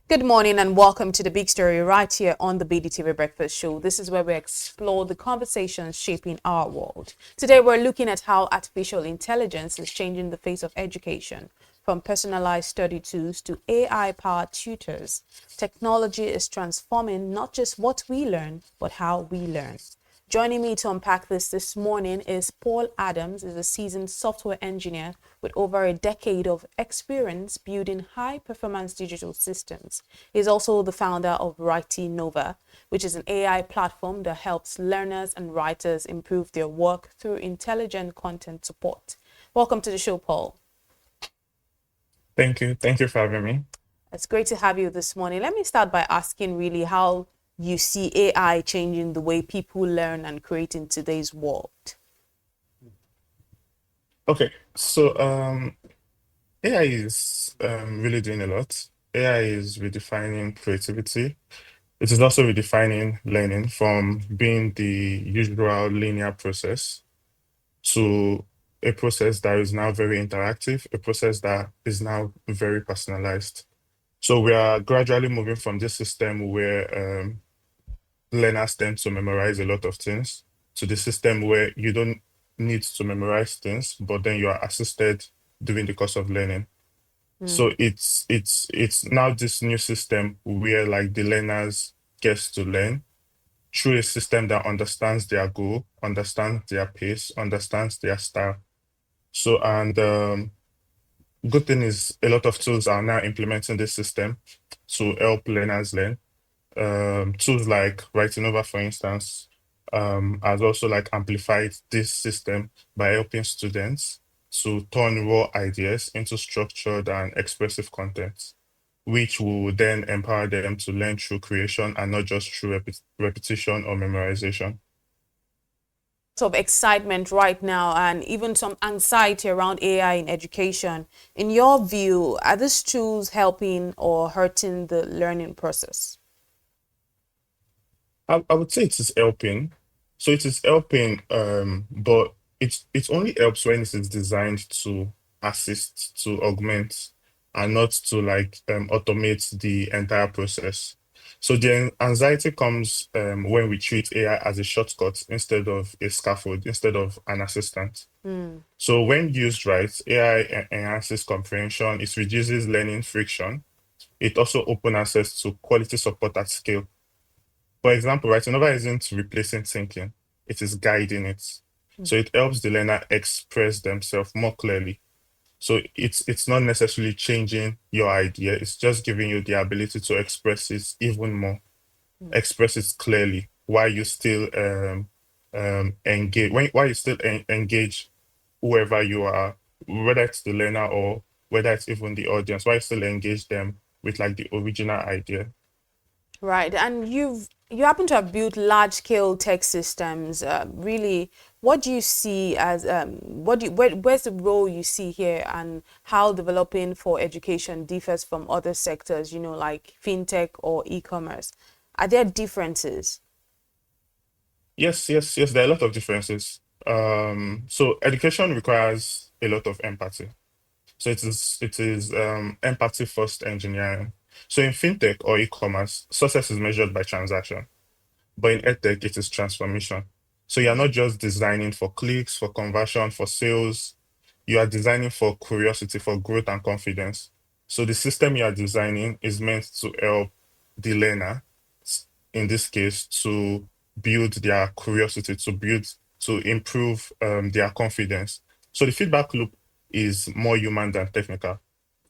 Good morning and welcome to the big story right here on the BDTV Breakfast Show. This is where we explore the conversations shaping our world. Today we're looking at how artificial intelligence is changing the face of education, from personalized study tools to AI-powered tutors. Technology is transforming not just what we learn, but how we learn. Joining me to unpack this morning is Paul Adams, is a seasoned software engineer with over a decade of experience building high-performance digital systems. He's also the founder of Writing Nova, which is an AI platform that helps learners and writers improve their work through intelligent content support. Welcome to the show, Paul. Thank you. Thank you for having me. It's great to have you this morning. Let me start by asking really how you see AI changing the way people learn and create in today's world. Okay, so AI is really doing a lot. AI is redefining creativity. It is also redefining learning from being the usual linear process to a process that is now very interactive, a process that is now very personalized. So we are gradually moving from this system where learners tend to memorize a lot of things to the system where you don't need to memorize things, but then you are assisted during the course of learning. So it's now this new system where like the learners gets to learn through a system that understands their goal, understands their pace, understands their style. So and good thing is a lot of tools are now implementing this system to help learners learn. Tools like Writing Over, for instance, has also like amplified this system by helping students to turn raw ideas into structured and expressive content, which will then empower them to learn through creation and not just through repetition or memorization. Of excitement right now and even some anxiety around AI in education. In your view, are these tools helping or hurting the learning process? I would say it is helping. So it is helping, but it only helps when it is designed to assist, to augment, and not to like automate the entire process. So the anxiety comes when we treat AI as a shortcut instead of a scaffold, instead of an assistant. So when used right, AI enhances comprehension, it reduces learning friction. It also opens access to quality support at scale. For example, writing over isn't replacing thinking, it is guiding it. So it helps the learner express themselves more clearly. So it's not necessarily changing your idea, it's just giving you the ability to express it even more, express it clearly while you still engage while you still engage whoever you are, whether it's the learner or whether it's even the audience, while you still engage them with like the original idea. Right, and you happen to have built large scale tech systems. Really, what do you see as where's the role you see here, and how developing for education differs from other sectors? Like fintech or e-commerce. Are there differences? Yes, there are a lot of differences. So education requires a lot of empathy. So it is empathy first engineering. So in fintech or e-commerce, success is measured by transaction, but in edtech, it is transformation. So you're not just designing for clicks, for conversion, for sales. You are designing for curiosity, for growth and confidence. So the system you are designing is meant to help the learner, in this case, to build their curiosity, to improve their confidence. So the feedback loop is more human than technical.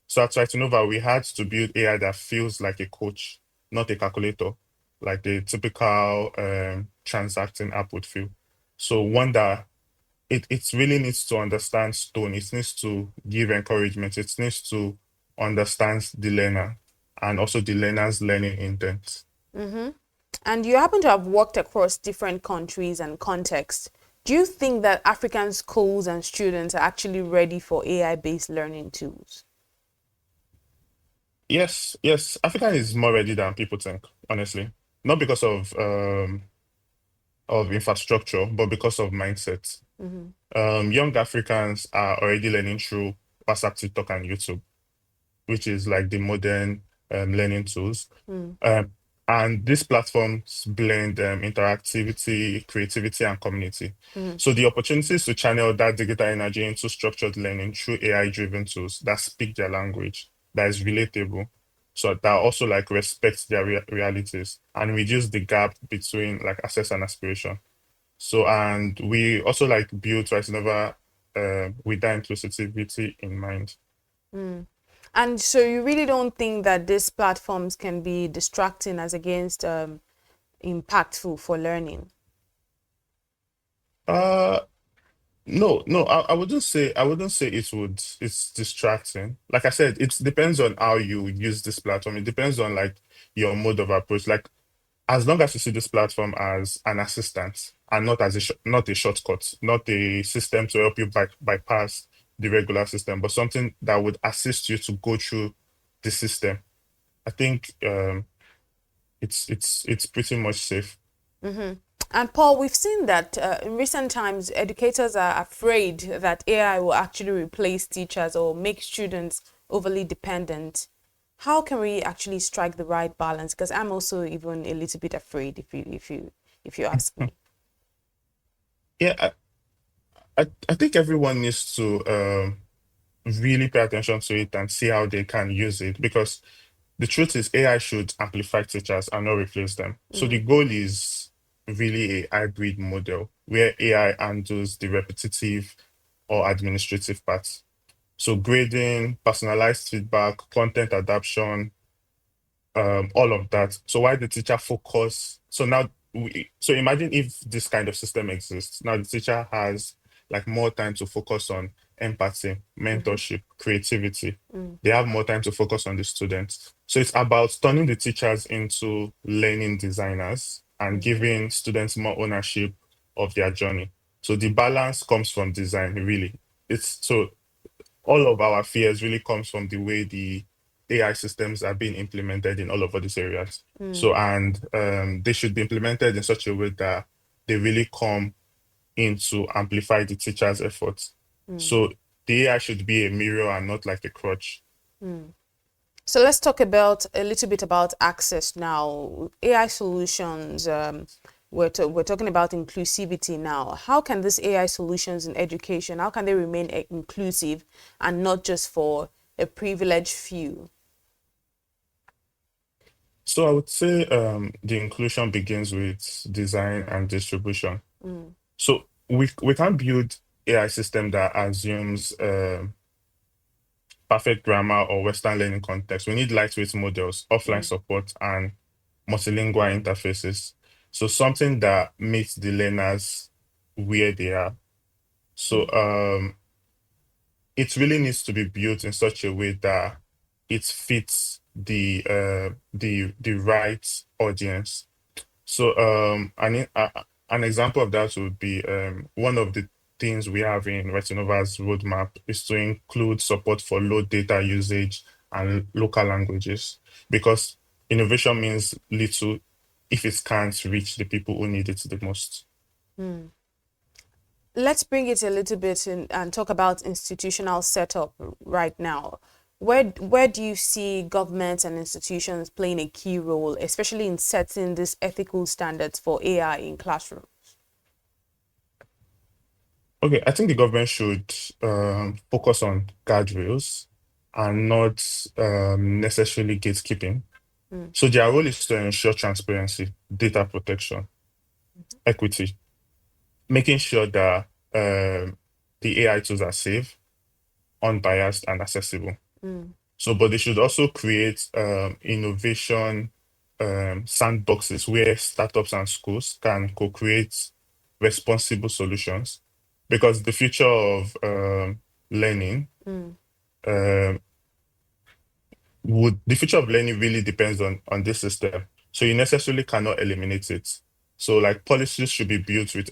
So at Tritonova, we had to build AI that feels like a coach, not a calculator, like the typical transacting app would feel. So one that it really needs to understand tone, it needs to give encouragement, it needs to understand the learner and also the learner's learning intent. And you happen to have worked across different countries and contexts. Do you think that African schools and students are actually ready for AI-based learning tools? Yes, Africa is more ready than people think, honestly. Not because of infrastructure, but because of mindset. Young Africans are already learning through WhatsApp, TikTok, and YouTube, which is like the modern learning tools. Mm, Um, and these platforms blend interactivity, creativity, and community. mm, So the opportunities to channel that digital energy into structured learning through AI-driven tools that speak their language, that is relatable, so that also like respects their realities and reduce the gap between like access and aspiration. So, and we also like build Rising Over with that inclusivity in mind. mm. And so you really don't think that these platforms can be distracting as against impactful for learning? Uh, no, no, I wouldn't say it's distracting. Like I said, it depends on how you use this platform. It depends on like your mode of approach. Like as long as you see this platform as an assistant and not as not a shortcut, not a system to help you bypass the regular system, but something that would assist you to go through the system. I think it's pretty much safe. Hmm. And Paul, we've seen that in recent times, educators are afraid that AI will actually replace teachers or make students overly dependent. How can we actually strike the right balance? Because I'm also even a little bit afraid, if you ask me. Yeah, I think everyone needs to really pay attention to it and see how they can use it because the truth is AI should amplify teachers and not replace them. So the Mm, goal is really a hybrid model where AI handles the repetitive or administrative parts. So grading, personalized feedback, content adaptation, all of that. So why the teacher focus? So now so imagine if this kind of system exists. Now the teacher has like more time to focus on empathy, mm-hmm, mentorship, creativity. mm, They have more time to focus on the students. So it's about turning the teachers into learning designers and mm-hmm, giving students more ownership of their journey. So the balance comes from design, really. It's so all of our fears really comes from the way the AI systems are being implemented in all of these areas. So, mm, and they should be implemented in such a way that they really come in to amplify the teacher's efforts. mm, So the AI should be a mirror and not like a crutch. mm. So let's talk about a little bit about access now. AI solutions. We're talking about inclusivity now. How can these AI solutions in education? How can they remain inclusive and not just for a privileged few? So I would say the inclusion begins with design and distribution. Mm, So we can't build AI system that assumes perfect grammar or Western learning context. We need lightweight models, offline mm, support, and multilingual interfaces. So something that meets the learners where they are. So mm, it really needs to be built in such a way that it fits the right audience. So an example of that would be one of the things we have in Retinova's roadmap is to include support for low data usage and local languages because innovation means little if it can't reach the people who need it the most. mm. Let's bring it a little bit in and talk about institutional setup right now. Where do you see governments and institutions playing a key role, especially in setting these ethical standards for AI in classroom? Okay, I think the government should focus on guardrails and not necessarily gatekeeping. Mm, So their role is to ensure transparency, data protection, equity, making sure that the AI tools are safe, unbiased, and accessible. mm, So, but they should also create innovation sandboxes where startups and schools can co-create responsible solutions, because the future of learning mm, um would the future of learning really depends on this system. So you necessarily cannot eliminate it. So like policies should be built with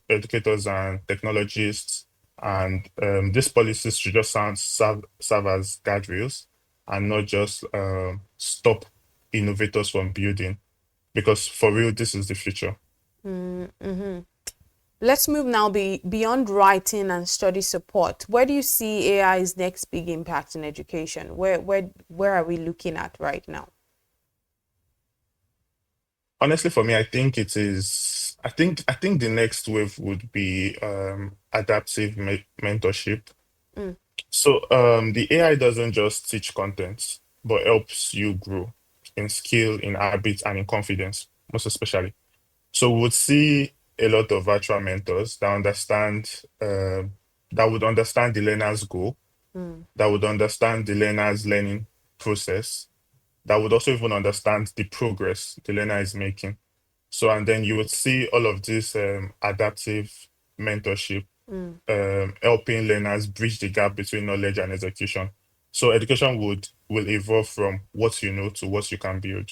educators and technologists, and these policies should just serve as guardrails and not just stop innovators from building. Because for real, this is the future. mm, mhm. Let's move now beyond writing and study support. Where do you see AI's next big impact in education? Where are we looking at right now? Honestly, for me, I think it is. I think the next wave would be adaptive mentorship. Mm, The AI doesn't just teach content, but helps you grow in skill, in habits, and in confidence, most especially. So we would see a lot of virtual mentors that would understand the learner's goal, mm, that would understand the learner's learning process, that would also even understand the progress the learner is making. So, and then you would see all of this adaptive mentorship mm, helping learners bridge the gap between knowledge and execution. So, education will evolve from what you know to what you can build.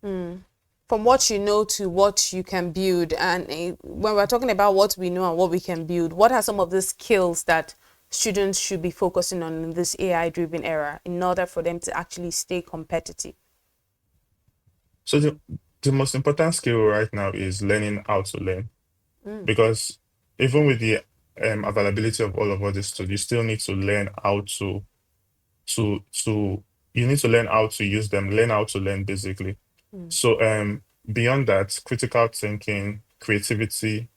mm. From what you know to what you can build. And when we're talking about what we know and what we can build, what are some of the skills that students should be focusing on in this AI driven era in order for them to actually stay competitive? So, the most important skill right now is learning how to learn Mm, because even with the availability of all of this tools, you still need to learn how to you need to learn how to use them, learn how to learn basically. mm, So beyond that, critical thinking, creativity,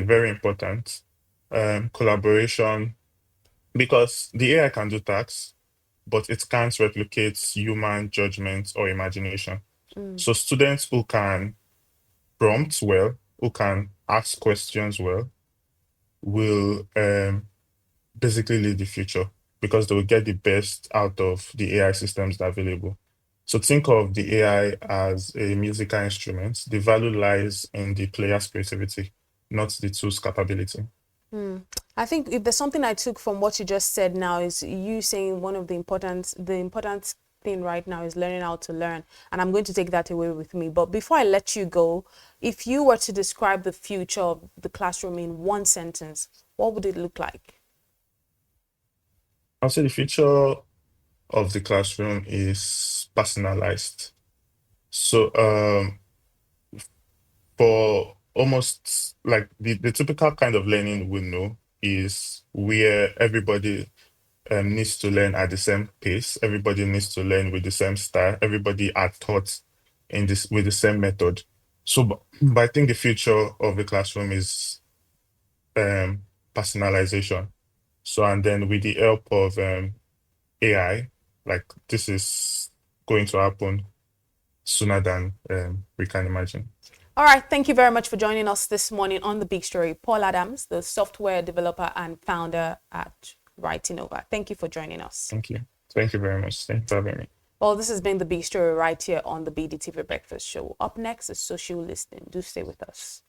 very important. Collaboration, because the AI can do tasks, but it can't replicate human judgment or imagination. mm, So students who can prompt well, who can ask questions well, will basically lead the future because they will get the best out of the AI systems that are available. So think of the AI as a musical instrument. The value lies in the player's creativity, not the tool's capability. mm. I think if there's something I took from what you just said now is you saying one of the important thing right now is learning how to learn. And I'm going to take that away with me. But before I let you go, if you were to describe the future of the classroom in one sentence, what would it look like? I'll say the future of the classroom is personalized. So for almost like the typical kind of learning we know is where everybody needs to learn at the same pace. Everybody needs to learn with the same style. Everybody are taught in this with the same method. So, but I think the future of the classroom is um, personalization. So, and then with the help of AI, like this is going to happen sooner than we can imagine. All right, thank you very much for joining us this morning on The Big Story. Paul Adams, the software developer and founder at Writing Over. Thank you for joining us. Thank you. Thank you very much. Thank you for having me. Well, this has been The Big Story right here on the BDTV Breakfast Show. Up next is social listening. Do stay with us.